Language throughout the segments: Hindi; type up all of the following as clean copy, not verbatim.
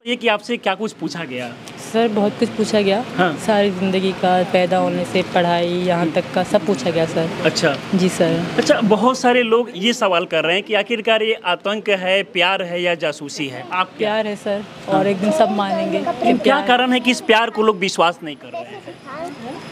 ये कि आपसे क्या कुछ पूछा गया? सर बहुत कुछ पूछा गया। हाँ। सारी ज़िंदगी का, पैदा होने से पढ़ाई यहाँ तक का सब पूछा गया सर। अच्छा। जी सर। अच्छा, बहुत सारे लोग ये सवाल कर रहे हैं कि आखिरकार ये आतंक है, प्यार है या जासूसी है? आप क्या? प्यार है सर, और एक दिन सब मानेंगे कि क्या प्यार। कारण है कि इस प्यार को लोग विश्वास नहीं कर रहे हैं?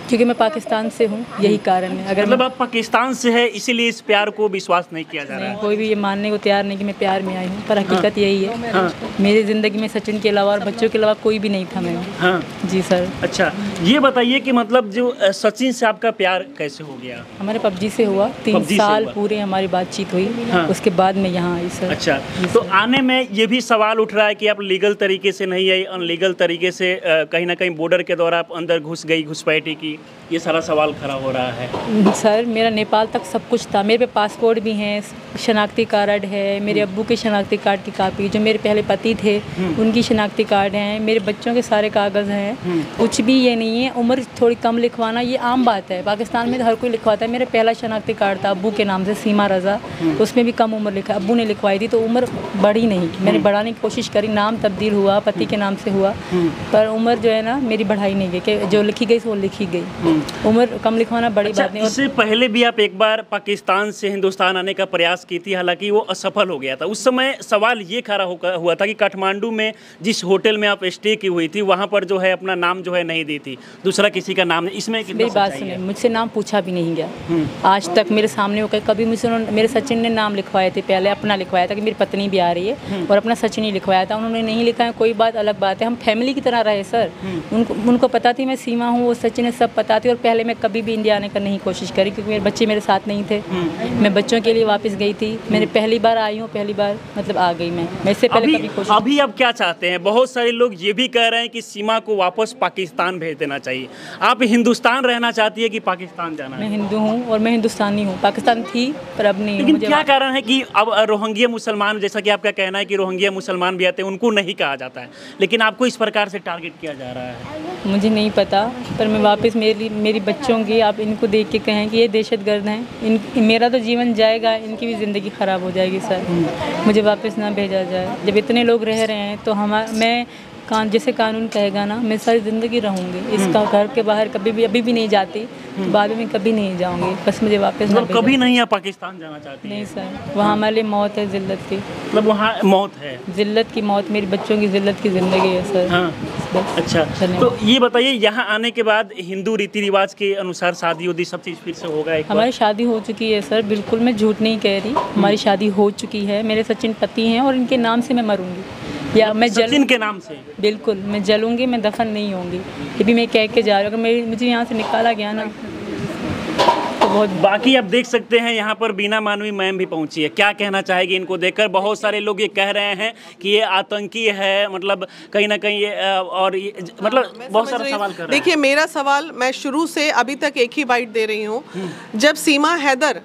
क्योंकि मैं पाकिस्तान से हूँ, यही कारण है। अगर मतलब आप पाकिस्तान से है इसीलिए इस प्यार को विश्वास नहीं किया जा रहा नहीं, है? कोई भी ये मानने को तैयार नहीं कि मैं प्यार में आई हूँ, पर हकीकत यही है। मेरी ज़िंदगी में सचिन के अलावा और बच्चों के अलावा कोई भी नहीं था मैं। हाँ। जी सर। अच्छा, ये बताइए कि मतलब जो सचिन से आपका प्यार कैसे हो गया? हमारे पबजी से हुआ, 3 PUBG से साल हुआ। पूरे हमारी बातचीत हुई। हाँ। उसके बाद मैं यहाँ आई सर। अच्छा, तो आने में ये भी सवाल उठ रहा है कि आप लीगल तरीके से नहीं आई, अनलीगल तरीके से कहीं ना कहीं बॉर्डर के द्वारा आप अंदर घुस गई, घुसपैठी की, ये सारा सवाल खड़ा हो रहा है। सर मेरा नेपाल तक सब कुछ था, मेरे पे पासपोर्ट भी हैं, शनाख्ती कार्ड है, मेरे अब्बू के शनाख्ती कार्ड की कापी, जो मेरे पहले पति थे उनकी शनाख्ती कार्ड हैं, मेरे बच्चों के सारे कागज़ हैं। कुछ भी ये नहीं है। उम्र थोड़ी कम लिखवाना ये आम बात है, पाकिस्तान में तो हर कोई लिखवाता है। मेरा पहला शनाख्ती कार्ड था अब्बू के नाम से, सीमा रज़ा, उसमें भी कम उम्र लिखा, अब्बू ने लिखवाई थी, तो उम्र बढ़ी नहीं। मैंने बढ़ाने की कोशिश करी, नाम तब्दील हुआ, पति के नाम से हुआ, पर उम्र जो है ना मेरी बढ़ाई नहीं गई, कि जो लिखी गई वो लिखी गई। उम्र कम लिखवाना बड़ी बात नहीं। इससे पहले भी आप एक बार पाकिस्तान से हिंदुस्तान आने का प्रयास की थी, हालांकि वो असफल हो गया था। उस समय सवाल ये खड़ा हुआ था कि काठमांडू में जिस होटल में आप स्टे की हुई थी वहाँ पर जो है अपना नाम जो है नहीं दी थी, दूसरा किसी का नाम नहीं। इसमें मेरी बात सुनिए, मुझसे नाम पूछा भी नहीं गया आज तक मेरे सामने हो। कभी मुझसे मेरे सचिन ने नाम लिखवाए थे, पहले अपना लिखवाया था कि मेरी पत्नी भी आ रही है, और अपना सचिन ही लिखवाया था। उन्होंने नहीं लिखा है, कोई बात अलग बात है, हम फैमिली की तरह रहे सर। उनको पता थी मैं सीमा हूँ, वो सचिन ने सब पता थी। और पहले मैं कभी भी इंडिया आने का नहीं कोशिश करी, क्योंकि मेरे बच्चे मेरे साथ नहीं थे। मैं बच्चों के लिए वापस गई थी। मैंने पहली बार आई हूँ, पहली बार मतलब आ गई मैं इससे पहले कभी कोशिश। अभी आप क्या चाहते हैं? बहुत सारे लोग ये भी कह रहे हैं कि सीमा को वापस पाकिस्तान भेज देना चाहिए। आप हिंदुस्तान रहना चाहती है कि पाकिस्तान जाना है? मैं हिंदू हूँ और मैं हिंदुस्तानी हूँ, पाकिस्तान थी पर अब नहीं। लेकिन क्या कारण है कि अब रोहिंग्या मुसलमान, जैसा कि आपका कहना है कि रोहिंग्या मुसलमान भी आते हैं, उनको नहीं कहा जाता है, लेकिन आपको इस प्रकार से टारगेट किया जा रहा है? मुझे नहीं पता, पर मैं वापस मेरी बच्चों की, आप इनको देख के कहें कि ये दहशतगर्द हैं। मेरा तो जीवन जाएगा, इनकी भी ज़िंदगी ख़राब हो जाएगी सर। मुझे वापस ना भेजा जाए। जब इतने लोग रह रहे हैं तो मैं जैसे कानून कहेगा ना, मैं सारी ज़िंदगी रहूँगी इसका। घर के बाहर कभी भी अभी भी नहीं जाती, तो बाद में कभी नहीं जाऊँगी। बस मुझे वापस ना भेजा। कभी नहीं आप पाकिस्तान जाना चाहती? नहीं सर, वहाँ हमारे लिए मौत है, ज़िल्लत की। मतलब वहाँ मौत है? ज़िल्लत की मौत, मेरी बच्चों की ज़िल्लत की ज़िंदगी है सर। हाँ। अच्छा, तो ये बताइए, यहाँ आने के बाद हिंदू रीति रिवाज के अनुसार शादी उदी सब चीज़ फिर से होगा? हमारी शादी हो चुकी है सर, बिल्कुल मैं झूठ नहीं कह रही, हमारी शादी हो चुकी है। मेरे सचिन पति हैं और इनके नाम से मैं मरूंगी, या मैं सचिन के नाम से? बिल्कुल मैं जलूंगी, मैं दफन नहीं होंगी। ये भी मैं कह के जा रही हूँ। अगर मुझे यहाँ से निकाला गया ना तो बहुत। बाकी आप देख सकते हैं यहाँ पर बीना मानवी मैम भी पहुँची है। क्या कहना चाहेगी इनको देखकर? बहुत सारे लोग ये कह रहे हैं कि ये आतंकी है, मतलब कहीं ना कहीं मतलब बहुत सारा सवाल कर रहे हैं। देखिए, मेरा सवाल, मैं शुरू से अभी तक एक ही बाइट दे रही हूँ। जब सीमा हैदर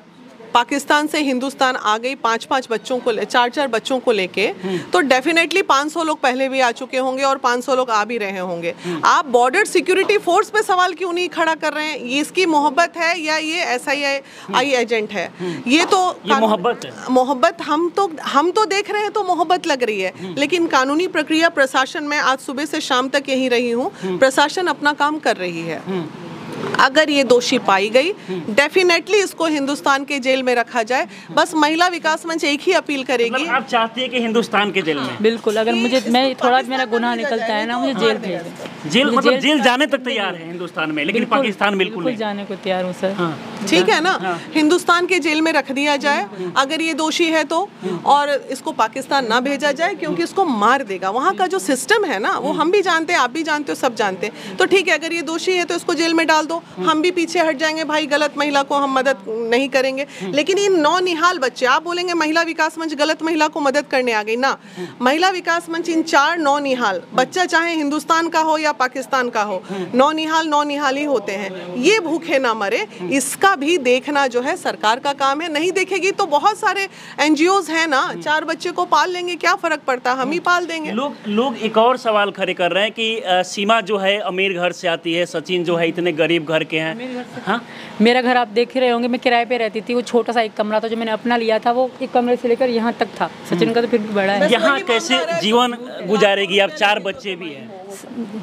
पाकिस्तान से हिंदुस्तान आ गई 5-5 बच्चों को 4-4 बच्चों को लेके, तो डेफिनेटली 500 लोग पहले भी आ चुके होंगे और 500 लोग आ भी रहे होंगे। आप बॉर्डर सिक्योरिटी फोर्स पे सवाल क्यों नहीं खड़ा कर रहे हैं? ये इसकी मोहब्बत है या ये SII एजेंट है? ये तो मोहब्बत है। मोहब्बत हम तो देख रहे हैं तो मोहब्बत लग रही है, लेकिन कानूनी प्रक्रिया, प्रशासन में आज सुबह से शाम तक यहीं रही हूँ, प्रशासन अपना काम कर रही है। अगर ये दोषी पाई गई, डेफिनेटली इसको हिंदुस्तान के जेल में रखा जाए। बस महिला विकास मंच एक ही अपील करेगी। मतलब आप चाहती है कि हिंदुस्तान के जेल में? बिल्कुल, अगर मैं थोड़ा मेरा गुनाह निकलता है ना, मुझे जेल भेज दें। जेल मतलब जेल जाने तक तैयार है हिंदुस्तान में, लेकिन पाकिस्तान बिल्कुल नहीं जाने को तैयार हूँ सर। ठीक है ना? हिंदुस्तान के जेल में रख दिया जाए अगर ये दोषी है तो, और इसको पाकिस्तान ना भेजा जाए, क्योंकि इसको मार देगा। वहाँ का जो सिस्टम है ना, वो हम भी जानते हैं, आप भी जानते हो, सब जानते हैं। तो ठीक है, अगर ये दोषी है तो इसको जेल में डाल दो, हम भी पीछे हट जाएंगे, भाई गलत महिला को हम मदद नहीं करेंगे। लेकिन इन नौनिहाल बच्चे, आप बोलेंगे महिला विकास मंच गलत महिला को मदद करने आ गई ना, महिला विकास मंच इन 4 नौनिहाल बच्चा, चाहे हिंदुस्तान का हो या पाकिस्तान का हो, नौनिहाल नौनिहाल ही होते हैं, ये भूखे ना मरे, इसका भी देखना जो है सरकार का काम है। नहीं देखेगी तो बहुत सारे एनजीओज हैं ना, 4 बच्चे को पाल लेंगे, क्या फर्क पड़ता, हम ही पाल देंगे। लोग एक और सवाल खड़े कर रहे हैं कि सीमा जो है अमीर घर से आती है, सचिन जो है इतने गरीब घर के हैं। हाँ, मेरा घर आप देख रहे होंगे, मैं किराए पे रहती थी, वो छोटा सा एक कमरा था जो मैंने अपना लिया था, वो एक कमरे से लेकर यहाँ तक था। सचिन का तो फिर भी बड़ा है। यहाँ कैसे जीवन गुजारेगी? अब 4 बच्चे भी हैं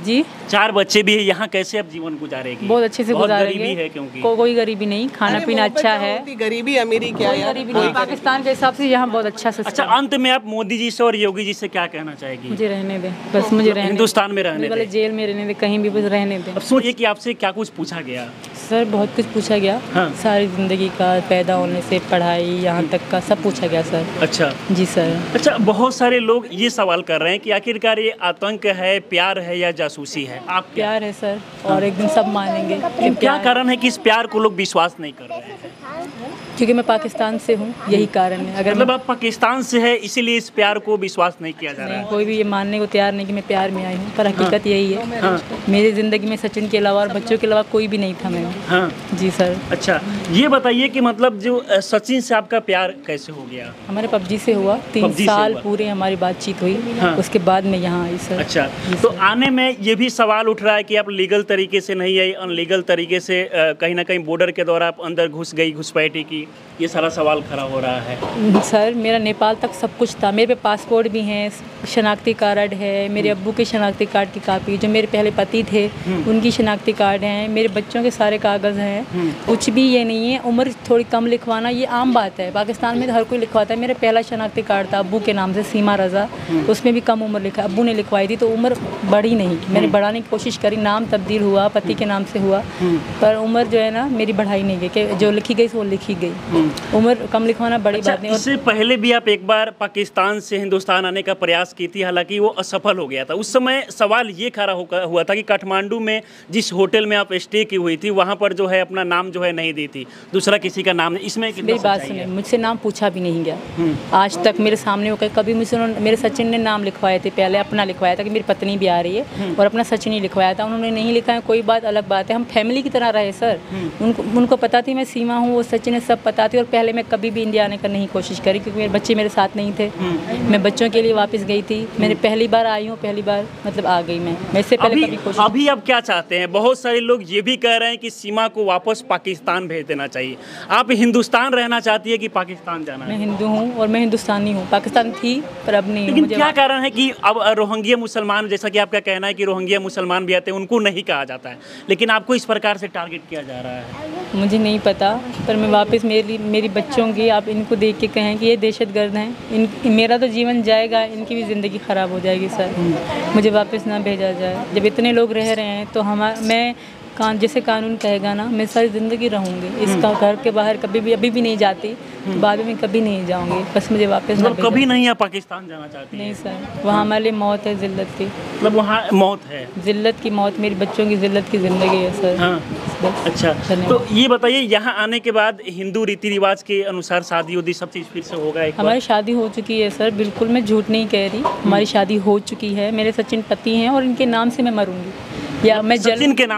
जी, 4 बच्चे भी है, यहाँ कैसे अब जीवन गुजारेगी? बहुत अच्छे से गुजारेंगे। गरीबी है क्योंकि कोई गरीबी नहीं, खाना पीना अच्छा है। गरीबी अमीरी क्या है? गरीबी नहीं, पाकिस्तान के हिसाब से यहाँ बहुत अच्छा सिस्टम। अच्छा, अंत में आप मोदी जी से और योगी जी से क्या कहना चाहेगी? मुझे रहने दें, बस मुझे रहने, हिंदुस्तान में रहने वाले दें, जेल में रहने दें, कहीं भी बस रहने दें। अब सोचिए कि आपसे क्या कुछ पूछा गया। सर बहुत कुछ पूछा गया। हाँ। सारी ज़िंदगी का, पैदा होने से पढ़ाई यहाँ तक का सब पूछा गया सर। अच्छा जी सर। अच्छा, बहुत सारे लोग ये सवाल कर रहे हैं कि आखिरकार ये आतंक है, प्यार है या जासूसी है? आप प्यार है सर, और एक दिन सब मानेंगे। लेकिन क्या कारण है कि इस प्यार को लोग विश्वास नहीं कर रहे हैं? क्योंकि मैं पाकिस्तान से हूँ, यही कारण है। अगर मतलब आप पाकिस्तान से है इसीलिए इस प्यार को विश्वास नहीं किया जा रहा है? कोई भी ये मानने को तैयार नहीं कि मैं प्यार में आई हूँ, पर हकीकत यही है। मेरी ज़िंदगी में सचिन के अलावा और बच्चों के अलावा कोई भी नहीं था मैं। हाँ जी सर। अच्छा, ये बताइए कि मतलब जो सचिन से आपका प्यार कैसे हो गया? हमारे पबजी से हुआ, 3 साल पूरे हमारी बातचीत हुई। हाँ। उसके बाद मैं यहाँ आई सर। अच्छा, तो आने में ये भी सवाल उठ रहा है कि आप लीगल तरीके से नहीं आई, अनलीगल तरीके से कहीं ना कहीं बॉर्डर के द्वारा आप अंदर घुस गई, घुसपैठी की, ये सारा सवाल खड़ा हो रहा है। सर मेरा नेपाल तक सब कुछ था, मेरे पे पासपोर्ट भी हैं, शनाख्ती कार्ड है, मेरे अब्बू के शनाख्ती कार्ड की कापी, जो मेरे पहले पति थे उनकी शनाख्ती कार्ड हैं, मेरे बच्चों के सारे कागज़ हैं। कुछ भी ये नहीं है, उम्र थोड़ी कम लिखवाना ये आम बात है, पाकिस्तान में तो हर कोई लिखवाता है। मेरा पहला शनाख्ती कार्ड था अब्बू के नाम से, सीमा रज़ा, उसमें भी कम उम्र लिखा, अब्बू ने लिखवाई थी, तो उम्र बढ़ी नहीं, मैंने बढ़ाने की कोशिश करी, नाम तब्दील हुआ, पति के नाम से हुआ, पर उम्र जो है ना मेरी बढ़ाई नहीं गई, कि जो लिखी गई वो लिखी गई। उम्र कम लिखवाना बड़ी बात नहीं। इससे पहले भी आप एक बार पाकिस्तान से हिंदुस्तान आने का प्रयास की थी, हालांकि वो असफल हो गया था। उस समय सवाल ये खड़ा हुआ था कि काठमांडू में जिस होटल में आप स्टे की हुई थी वहाँ पर जो है अपना नाम जो है नहीं दी थी, दूसरा किसी का नाम। इसमें मेरी बात सुनिए, मुझसे नाम पूछा भी नहीं गया आज तक मेरे सामने होकर। कभी मुझसे मेरे सचिन ने नाम लिखवाए थे, पहले अपना लिखवाया था कि मेरी पत्नी भी आ रही है, और अपना सचिन ही लिखवाया था, उन्होंने नहीं लिखा है, कोई बात अलग बात है। हम फैमिली की तरह रहे सर, उनको पता थी मैं सीमा हूँ, वो सचिन ने सब पता थी। और पहले मैं कभी भी इंडिया आने का नहीं कोशिश करी, क्योंकि मेरे बच्चे मेरे साथ नहीं थे। मैं बच्चों के लिए वापस गई थी, मैंने पहली बार आई हूँ, पहली बार मतलब आ गई मैं इससे पहले कभी कोशिश। अभी आप क्या चाहते हैं? बहुत सारे लोग ये भी कह रहे हैं कि सीमा को वापस पाकिस्तान भेज देना चाहिए। आप हिंदुस्तान रहना चाहती है कि पाकिस्तान जाना है? मैं हिंदू हूँ और मैं हिंदुस्तानी हूँ, पाकिस्तान थी पर अब नहीं। लेकिन क्या कारण है कि अब रोहिंग्या मुसलमान, जैसा कि आपका कहना है कि रोहिंग्या मुसलमान भी आते हैं, उनको नहीं कहा जाता है, लेकिन आपको इस प्रकार से टारगेट किया जा रहा है? मुझे नहीं पता, पर मैं वापस मेरी बच्चों की, आप इनको देख के कहें कि ये दहशतगर्द हैं, मेरा तो जीवन जाएगा, इनकी भी ज़िंदगी ख़राब हो जाएगी सर। मुझे वापस ना भेजा जाए। जब इतने लोग रह रहे हैं तो मैं जैसे कानून कहेगा ना, मैं सारी ज़िंदगी रहूँगी इसका, घर के बाहर कभी भी अभी भी नहीं जाती, तो बाद में कभी नहीं जाऊँगी, बस मुझे वापस ना। कभी नहीं आप पाकिस्तान जाना चाहती? नहीं सर, वहाँ हमारे लिए मौत है, जिल्लत की। मतलब वहाँ मौत है, जिल्लत की मौत, मेरी बच्चों की जिल्लत की ज़िंदगी है सर। हाँ। अच्छा, तो ये बताइए, यहाँ आने के बाद हिंदू रीति रिवाज के अनुसार शादी उदी सब चीज़ फिर से होगा? हमारी शादी हो चुकी है सर, बिल्कुल मैं झूठ नहीं कह रही, हमारी शादी हो चुकी है। मेरे सचिन पति हैं और इनके नाम से मैं मरूंगी, या मैं सचिन के नाम